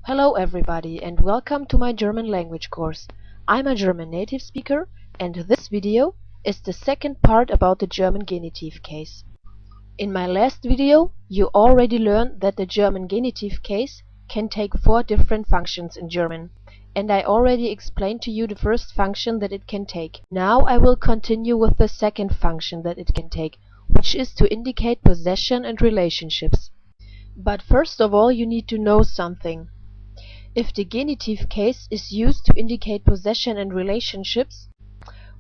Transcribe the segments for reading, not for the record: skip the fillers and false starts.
Hello everybody and welcome to my German language course. I'm a German native speaker and this video is the second part about the German genitive case. In my last video you already learned that the German genitive case can take 4 different functions in German, and I already explained to you the first function that it can take. Now I will continue with the second function that it can take, which is to indicate possession and relationships. But first of all you need to know something. If the genitive case is used to indicate possession and relationships,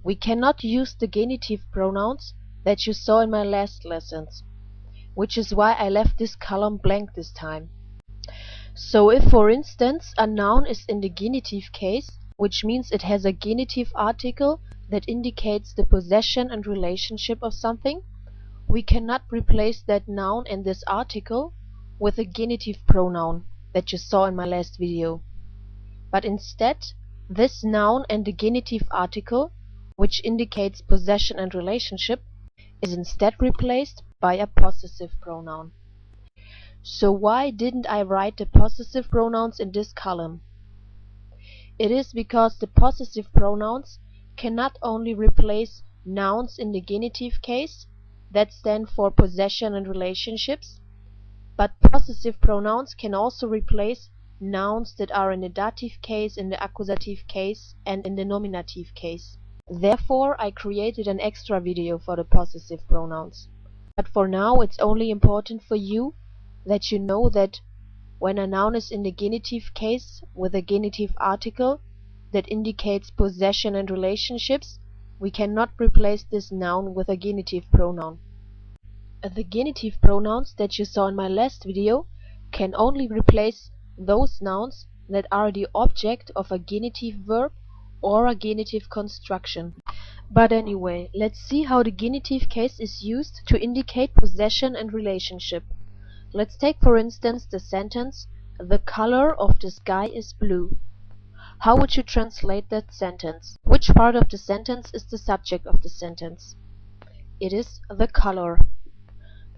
we cannot use the genitive pronouns that you saw in my last lessons, which is why I left this column blank this time. So if, for instance, a noun is in the genitive case, which means it has a genitive article that indicates the possession and relationship of something, we cannot replace that noun and this article with a genitive pronoun that you saw in my last video. But instead, this noun and the genitive article, which indicates possession and relationship, is instead replaced by a possessive pronoun. So why didn't I write the possessive pronouns in this column? It is because the possessive pronouns cannot only replace nouns in the genitive case that stand for possession and relationships, but possessive pronouns can also replace nouns that are in the dative case, in the accusative case, and in the nominative case. Therefore, I created an extra video for the possessive pronouns. But for now, it's only important for you that you know that when a noun is in the genitive case with a genitive article that indicates possession and relationships, we cannot replace this noun with a genitive pronoun. The genitive pronouns that you saw in my last video can only replace those nouns that are the object of a genitive verb or a genitive construction. But anyway, let's see how the genitive case is used to indicate possession and relationship. Let's take for instance the sentence, "The color of the sky is blue." How would you translate that sentence? Which part of the sentence is the subject of the sentence? It is the color.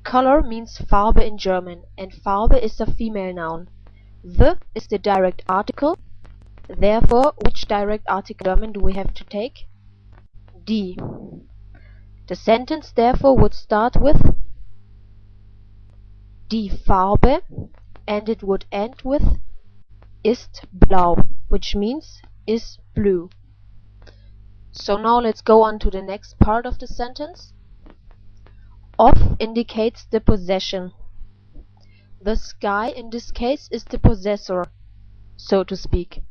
Color means Farbe in German, and Farbe is a female noun. The is the direct article. Therefore, which direct article in German do we have to take? Die. The sentence therefore would start with Die Farbe and it would end with ist blau, which means is blue. So now let's go on to the next part of the sentence. Of indicates the possession. The sky in this case is the possessor, so to speak,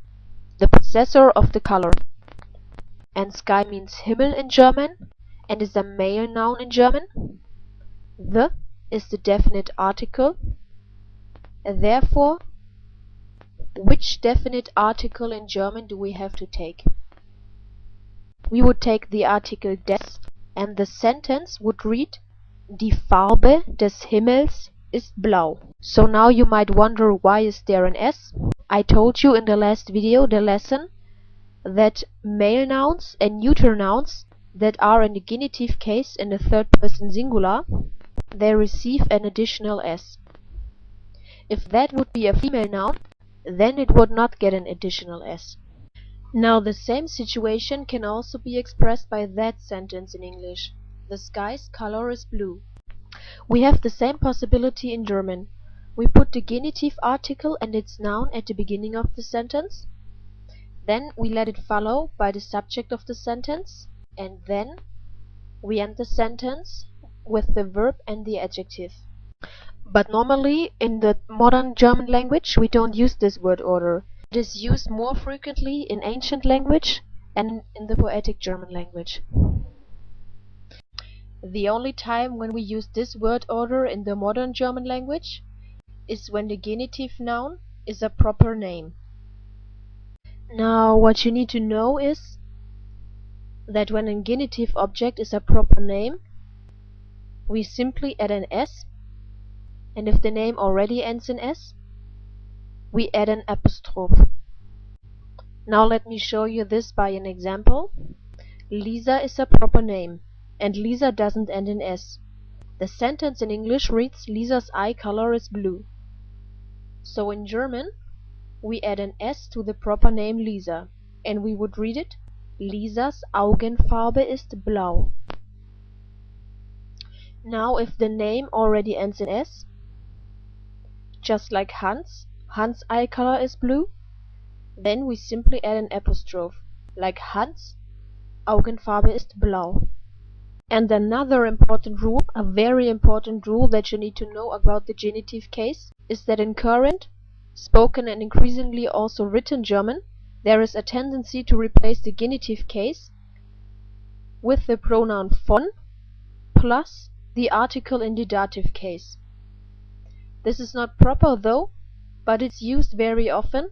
the possessor of the color. And sky means Himmel in German and is a male noun in German. The is the definite article. And therefore, which definite article in German do we have to take? We would take the article des, and the sentence would read Die Farbe des Himmels ist blau. So now you might wonder, why is there an S? I told you in the last video, the lesson, that male nouns and neuter nouns that are in the genitive case in the third person singular, they receive an additional S. If that would be a female noun, then it would not get an additional S. Now the same situation can also be expressed by that sentence in English. The sky's color is blue. We have the same possibility in German. We put the genitive article and its noun at the beginning of the sentence. Then we let it follow by the subject of the sentence. And then we end the sentence with the verb and the adjective. But normally in the modern German language we don't use this word order. It is used more frequently in ancient language and in the poetic German language. The only time when we use this word order in the modern German language is when the genitive noun is a proper name. Now what you need to know is that when a genitive object is a proper name, we simply add an S, and if the name already ends in S, we add an apostrophe. Now let me show you this by an example. Lisa is a proper name, and Lisa doesn't end in S. The sentence in English reads Lisa's eye color is blue. So in German, we add an S to the proper name Lisa, and we would read it: Lisas Augenfarbe ist blau. Now if the name already ends in S, just like Hans, Hans' eye color is blue, then we simply add an apostrophe, like Hans' Augenfarbe ist blau. And another important rule, a very important rule that you need to know about the genitive case, is that in current, spoken and increasingly also written German, there is a tendency to replace the genitive case with the pronoun von plus the article in the dative case. This is not proper though, but it's used very often,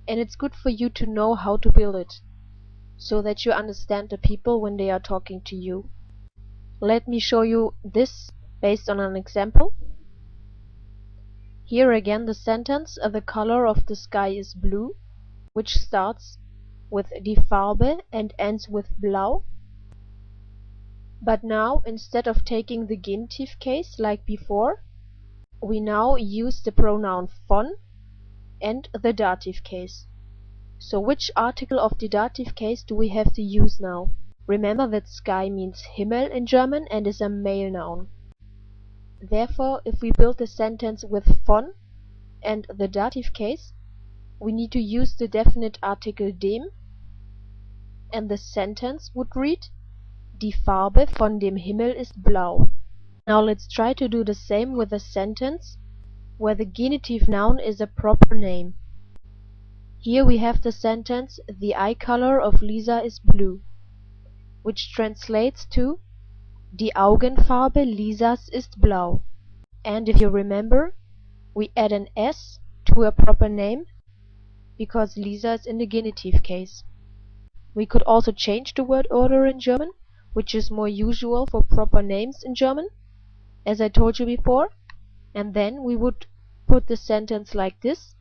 and it's good for you to know how to build it, so that you understand the people when they are talking to you. Let me show you this based on an example. Here again the sentence, the color of the sky is blue, which starts with die Farbe and ends with blau. But now, instead of taking the genitive case like before, we now use the pronoun von and the dative case. So which article of the dative case do we have to use now? Remember that sky means Himmel in German and is a male noun. Therefore, if we build the sentence with von and the dative case, we need to use the definite article dem, and the sentence would read: Die Farbe von dem Himmel ist blau. Now let's try to do the same with a sentence where the genitive noun is a proper name. Here we have the sentence: The eye color of Lisa is blue, which translates to Die Augenfarbe Lisas ist blau. And if you remember, we add an S to a proper name because Lisa is in the genitive case. We could also change the word order in German, which is more usual for proper names in German, as I told you before, and then we would put the sentence like this: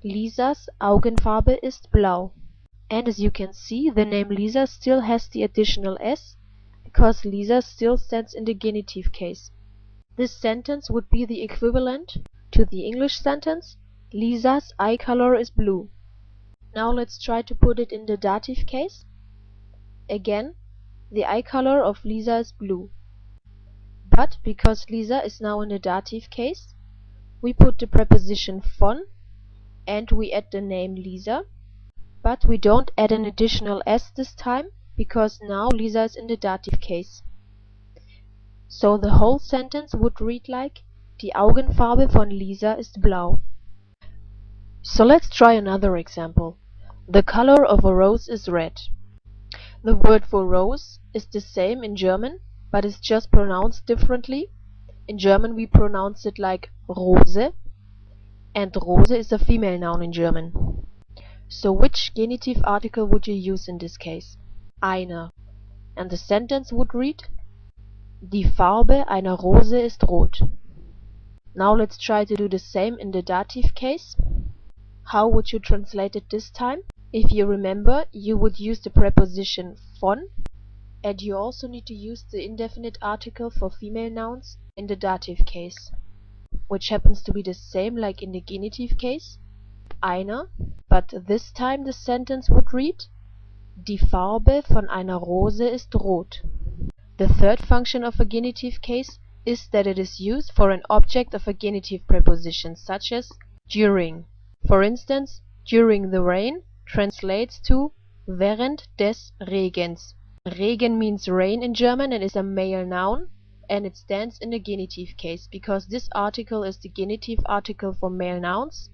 Lisas Augenfarbe ist blau. And as you can see, the name Lisa still has the additional S, because Lisa still stands in the genitive case. This sentence would be the equivalent to the English sentence: Lisa's eye color is blue. Now let's try to put it in the dative case. Again, the eye color of Lisa is blue. But because Lisa is now in the dative case, we put the preposition von and we add the name Lisa, but we don't add an additional S this time, because now Lisa is in the dative case. So the whole sentence would read like: Die Augenfarbe von Lisa ist blau. So let's try another example. The color of a rose is red. The word for rose is the same in German, but is just pronounced differently. In German we pronounce it like Rose, and Rose is a female noun in German. So which genitive article would you use in this case? Eine. And the sentence would read: Die Farbe einer Rose ist rot. Now let's try to do the same in the dative case. How would you translate it this time? If you remember, you would use the preposition von, and you also need to use the indefinite article for female nouns in the dative case, which happens to be the same like in the genitive case, einer, but this time the sentence would read: Die Farbe von einer Rose ist rot. The third function of a genitive case is that it is used for an object of a genitive preposition, such as during. For instance, during the rain translates to während des Regens. Regen means rain in German and is a male noun, and it stands in the genitive case because this article is the genitive article for male nouns,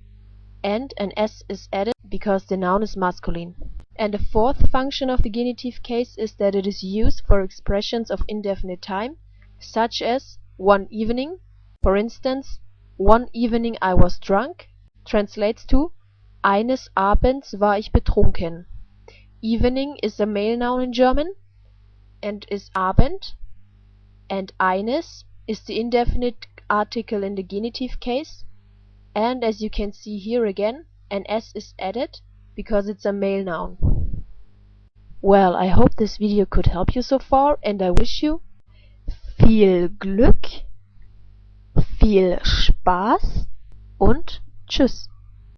and an S is added because the noun is masculine. And the fourth function of the genitive case is that it is used for expressions of indefinite time, such as one evening. For instance, one evening I was drunk translates to eines Abends war ich betrunken. Evening is a male noun in German and is Abend, and eines is the indefinite article in the genitive case, and as you can see here again, an S is added because it's a male noun. Well, I hope this video could help you so far, and I wish you viel Glück, viel Spaß und tschüss.